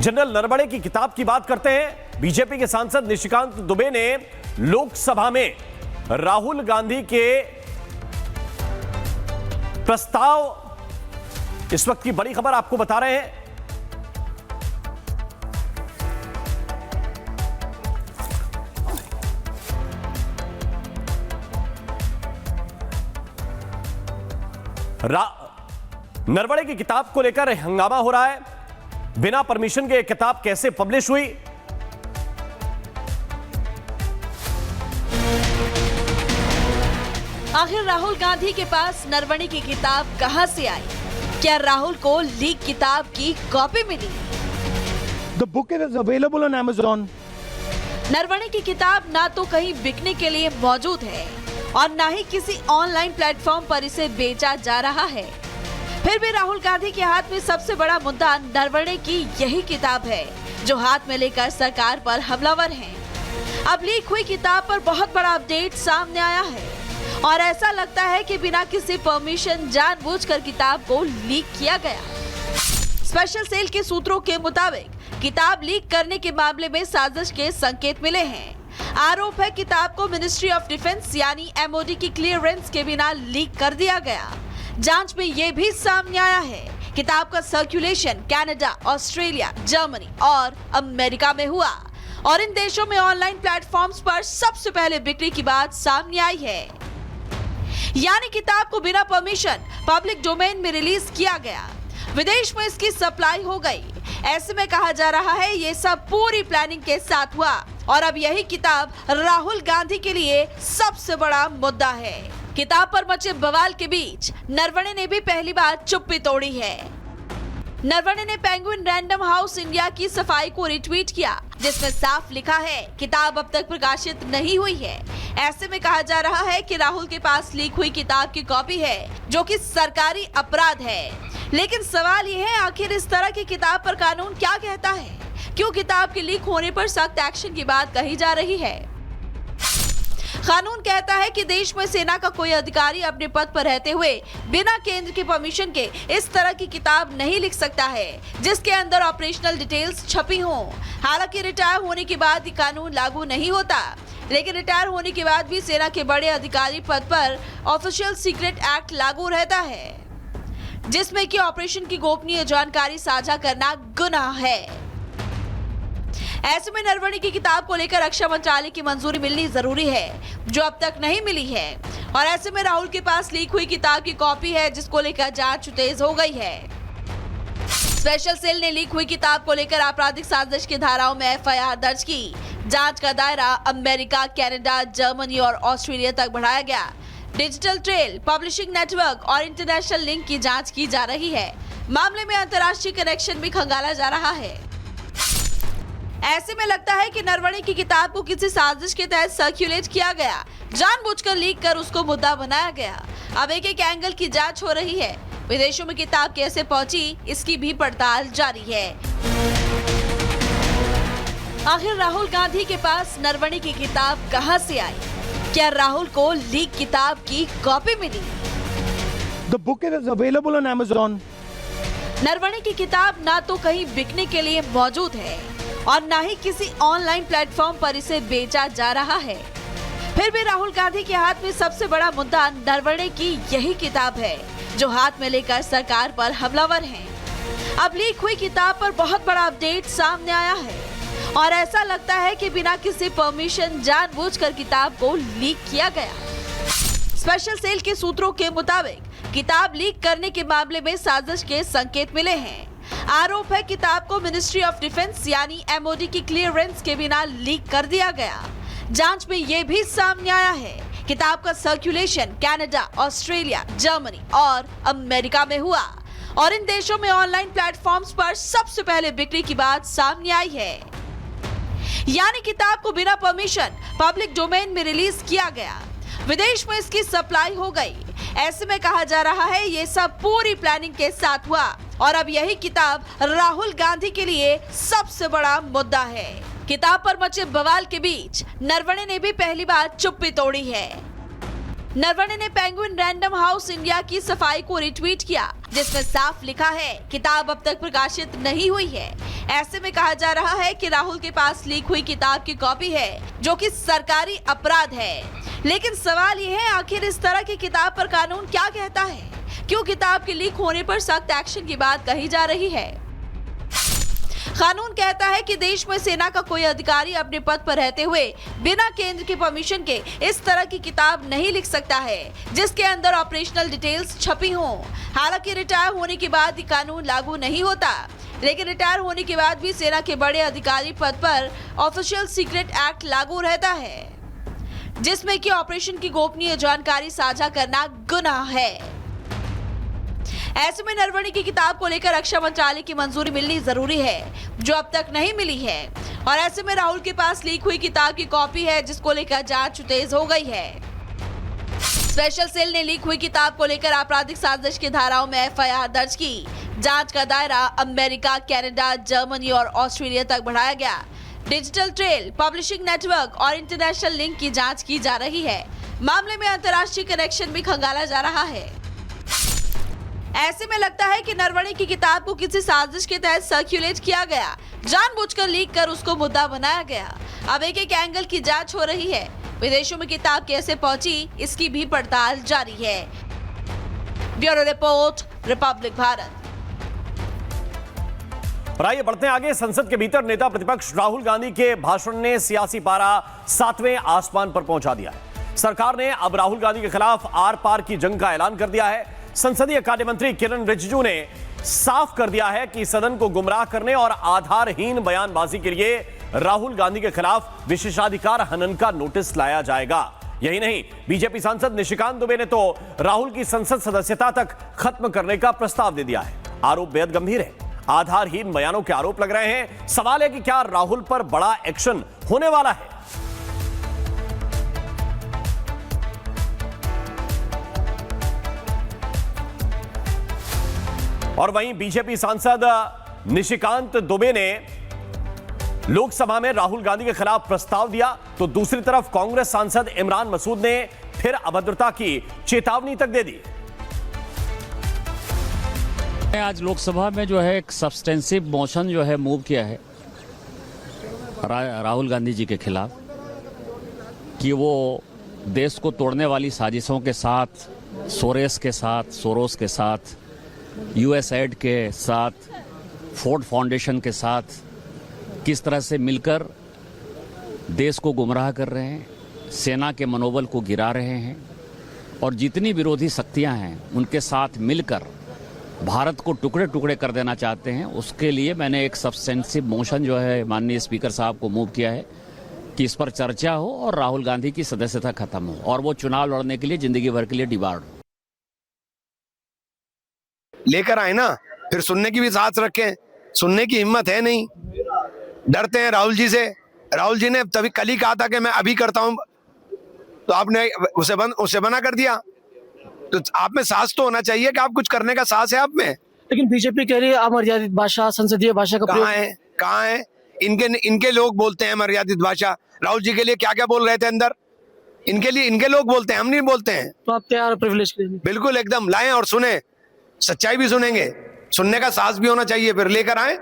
General Naravane की किताब की बात करते हैं। बीजेपी के सांसद निशिकांत दुबे ने लोकसभा में राहुल गांधी के प्रस्ताव, इस वक्त की बड़ी खबर आपको बता रहे हैं। नरवणे की किताब को लेकर हंगामा हो रहा है। बिना परमिशन के किताब कैसे पब्लिश हुई? आखिर राहुल गांधी के पास नरवणे की किताब कहां से आई? क्या राहुल को लीक किताब की कॉपी मिली? The book is available on Amazon. Naravane की किताब ना तो कहीं बिकने के लिए मौजूद है और ना ही किसी ऑनलाइन प्लेटफॉर्म पर इसे बेचा जा रहा है। फिर भी राहुल गांधी के हाथ में सबसे बड़ा मुद्दा नरवणे की यही किताब है, जो हाथ में लेकर सरकार पर हमलावर हैं। अब लीक हुई किताब पर बहुत बड़ा अपडेट सामने आया है और ऐसा लगता है कि बिना किसी परमिशन जानबूझकर किताब को लीक किया गया। स्पेशल सेल के सूत्रों के मुताबिक किताब लीक करने के मामले में साजिश के संकेत मिले हैं। आरोप है किताब को मिनिस्ट्री ऑफ डिफेंस यानी MOD की क्लियरेंस के बिना लीक कर दिया गया। जांच में ये भी सामने आया है किताब का सर्कुलेशन कनाडा, ऑस्ट्रेलिया, जर्मनी और अमेरिका में हुआ और इन देशों में ऑनलाइन प्लेटफॉर्म्स पर सबसे पहले बिक्री की बात सामने आई है। यानी किताब को बिना परमिशन पब्लिक डोमेन में रिलीज किया गया, विदेश में इसकी सप्लाई हो गई। ऐसे में कहा जा रहा है ये सब पूरी प्लानिंग के साथ हुआ और अब यही किताब राहुल गांधी के लिए सबसे बड़ा मुद्दा है। किताब पर मचे बवाल के बीच नरवणे ने भी पहली बार चुप्पी तोड़ी है। नरवणे ने पेंगुइन रैंडम हाउस इंडिया की सफाई को रिट्वीट किया, जिसमें साफ लिखा है किताब अब तक प्रकाशित नहीं हुई है। ऐसे में कहा जा रहा है कि राहुल के पास लीक हुई किताब की कॉपी है, जो कि सरकारी अपराध है। लेकिन सवाल ये है, आखिर इस तरह की किताब पर कानून क्या कहता है? क्यों किताब के लीक होने पर सख्त एक्शन की बात कही जा रही है? कानून कहता है कि देश में सेना का कोई अधिकारी अपने पद पर रहते हुए बिना केंद्र की परमिशन के इस तरह की किताब नहीं लिख सकता है, जिसके अंदर ऑपरेशनल डिटेल्स छपी हों। हालांकि रिटायर होने के बाद ये कानून लागू नहीं होता, लेकिन रिटायर होने के बाद भी सेना के बड़े अधिकारी पद पर ऑफिशियल सीक्रेट एक्ट लागू रहता है, जिसमें कि ऑपरेशन की गोपनीय जानकारी साझा करना गुनाह है। ऐसे में नरवणे की किताब को लेकर रक्षा मंत्रालय की मंजूरी मिलनी जरूरी है, जो अब तक नहीं मिली है। और ऐसे में राहुल के पास लीक हुई किताब की कॉपी है, जिसको लेकर जांच तेज हो गई है। स्पेशल सेल ने लीक हुई किताब को लेकर आपराधिक साजिश की धाराओं में FIR दर्ज की। जांच का दायरा अमेरिका, कनाडा, जर्मनी और ऑस्ट्रेलिया तक बढ़ाया गया। डिजिटल ट्रेल, पब्लिशिंग नेटवर्क और इंटरनेशनल लिंक की जांच की जा रही है। मामले में अंतर्राष्ट्रीय कनेक्शन भी खंगाला जा रहा है। ऐसे में लगता है कि नरवणे की किताब को किसी साजिश के तहत सर्कुलेट किया गया, जानबूझकर लीक कर उसको मुद्दा बनाया गया। अब एक एंगल की जांच हो रही है। विदेशों में किताब कैसे पहुंची, इसकी भी पड़ताल जारी है। आखिर राहुल गांधी के पास नरवणे की किताब कहां से आई? क्या राहुल को लीक किताब की कॉपी मिली? The book is available on Amazon. Naravane की किताब ना तो कहीं बिकने के लिए मौजूद है और ना ही किसी ऑनलाइन प्लेटफॉर्म पर इसे बेचा जा रहा है। फिर भी राहुल गांधी के हाथ में सबसे बड़ा मुद्दा नरवणे की यही किताब है, जो हाथ में लेकर सरकार पर हमलावर हैं। अब लीक हुई किताब पर बहुत बड़ा अपडेट सामने आया है और ऐसा लगता है कि बिना किसी परमिशन जानबूझकर किताब को लीक किया गया। स्पेशल सेल के सूत्रों के मुताबिक किताब लीक करने के मामले में साजिश के संकेत मिले हैं। आरोप है किताब को मिनिस्ट्री ऑफ डिफेंस यानी MOD की क्लियरेंस के बिना लीक कर दिया गया। जांच में ये भी सामने आया है किताब का सर्कुलेशन कनाडा, ऑस्ट्रेलिया, जर्मनी और अमेरिका में हुआ और इन देशों में ऑनलाइन प्लेटफॉर्म्स पर सबसे पहले बिक्री की बात सामने आई है। यानी किताब को बिना परमिशन पब्लिक डोमेन में रिलीज किया गया, विदेश में इसकी सप्लाई हो गई। ऐसे में कहा जा रहा है ये सब पूरी प्लानिंग के साथ हुआ और अब यही किताब राहुल गांधी के लिए सबसे बड़ा मुद्दा है। किताब पर मचे बवाल के बीच नरवणे ने भी पहली बार चुप्पी तोड़ी है। नरवणे ने पेंगुइन रैंडम हाउस इंडिया की सफाई को रिट्वीट किया, जिसमें साफ लिखा है किताब अब तक प्रकाशित नहीं हुई है। ऐसे में कहा जा रहा है कि राहुल के पास लीक हुई किताब की कॉपी है, जो कि सरकारी अपराध है। लेकिन सवाल ये है, आखिर इस तरह की किताब पर कानून क्या कहता है? क्यों किताब के लीक होने पर सख्त एक्शन की बात कही जा रही है? कानून कहता है कि देश में सेना का कोई अधिकारी अपने पद पर रहते हुए बिना केंद्र के परमिशन के इस तरह की किताब नहीं लिख सकता है, जिसके अंदर ऑपरेशनल डिटेल्स छपी हों। हालांकि रिटायर होने के बाद ये कानून लागू नहीं होता, लेकिन रिटायर होने के बाद भी सेना के बड़े अधिकारी पद पर ऑफिशियल सीक्रेट एक्ट लागू रहता है, जिसमें कि ऑपरेशन की गोपनीय जानकारी साझा करना गुनाह है। ऐसे में नरवणे की किताब को लेकर रक्षा मंत्रालय की मंजूरी मिलनी जरूरी है, जो अब तक नहीं मिली है। और ऐसे में राहुल के पास लीक हुई किताब की कॉपी है, जिसको लेकर जांच तेज हो गई है। स्पेशल सेल ने लीक हुई किताब को लेकर आपराधिक साजिश की धाराओं में एफआईआर दर्ज की। जांच का दायरा अमेरिका, कनाडा, जर्मनी और ऑस्ट्रेलिया तक बढ़ाया गया। डिजिटल ट्रेल, पब्लिशिंग नेटवर्क और इंटरनेशनल लिंक की जांच की जा रही है। मामले में अंतर्राष्ट्रीय कनेक्शन भी खंगाला जा रहा है। ऐसे में लगता है कि नरवणे की किताब को किसी साजिश के तहत सर्कुलेट किया गया, जानबूझकर लीक कर उसको मुद्दा बनाया गया। अब एक एंगल की जांच हो रही है। विदेशों में किताब कैसे पहुंची, इसकी भी पड़ताल जारी है। Bureau report, Republic Bharat. और आइए बढ़ते हैं आगे। संसद के भीतर नेता प्रतिपक्ष राहुल गांधी के भाषण ने सियासी पारा 7वें आसमान पर पहुंचा दिया है। सरकार ने अब राहुल गांधी के खिलाफ आर पार की जंग का ऐलान कर दिया है। संसदीय कार्य मंत्री किरण रिजिजू ने साफ कर दिया है कि सदन को गुमराह करने और आधारहीन बयानबाजी के लिए राहुल गांधी के खिलाफ विशेषाधिकार हनन का नोटिस लाया जाएगा। यही नहीं, बीजेपी सांसद निशिकांत दुबे ने तो राहुल की संसद सदस्यता तक खत्म करने का प्रस्ताव दे दिया है। आरोप बेहद गंभीर है। आधारहीन बयानों के आरोप लग रहे हैं। सवाल है कि क्या राहुल पर बड़ा एक्शन होने वाला है? और वहीं बीजेपी सांसद निशिकांत दुबे ने लोकसभा में राहुल गांधी के खिलाफ प्रस्ताव दिया, तो दूसरी तरफ कांग्रेस सांसद इमरान मसूद ने फिर अभद्रता की चेतावनी तक दे दी। आज लोकसभा में जो है एक सब्सटेंसिव मोशन जो है मूव किया है राहुल गांधी जी के खिलाफ कि वो देश को तोड़ने वाली साजिशों के साथ, सोरोस के साथ, यूएसएड के साथ, फोर्ड फाउंडेशन के साथ किस तरह से मिलकर देश को गुमराह कर रहे हैं, सेना के मनोबल को गिरा रहे हैं और जितनी विरोधी शक्तियां हैं उनके साथ मिलकर भारत को टुकड़े टुकड़े कर देना चाहते हैं। उसके लिए मैंने एक सब्सटेंसिव मोशन जो है माननीय स्पीकर साहब को मूव किया है कि इस पर चर्चा हो और राहुल गांधी की सदस्यता खत्म हो और वो चुनाव लड़ने के लिए जिंदगी भर के लिए डिबार्ड हो। लेकर आए ना, फिर सुनने की भी साहस रखें। सुनने की हिम्मत है नहीं, डरते हैं राहुल जी से। राहुल जी ने तभी कल ही कहा था कि मैं अभी करता हूं, तो आपने उसे बना कर दिया। तो आप में साहस तो होना चाहिए कि आप कुछ करने का साहस है आप में। लेकिन बीजेपी कह रही है अमर्यादित भाषा, संसदीय भाषा का प्रयोग। कहाँ है? इनके लोग बोलते हैं अमर्यादित भाषा। राहुल जी के लिए क्या क्या बोल रहे थे अंदर, इनके लिए इनके लोग बोलते हैं, हम नहीं बोलते हैं। तो आप तैयार प्रिविलेज के लिए? बिल्कुल, एकदम लाएं और सुने, सच्चाई भी सुनेंगे। सुनने का साहस भी होना चाहिए, फिर लेकर आए।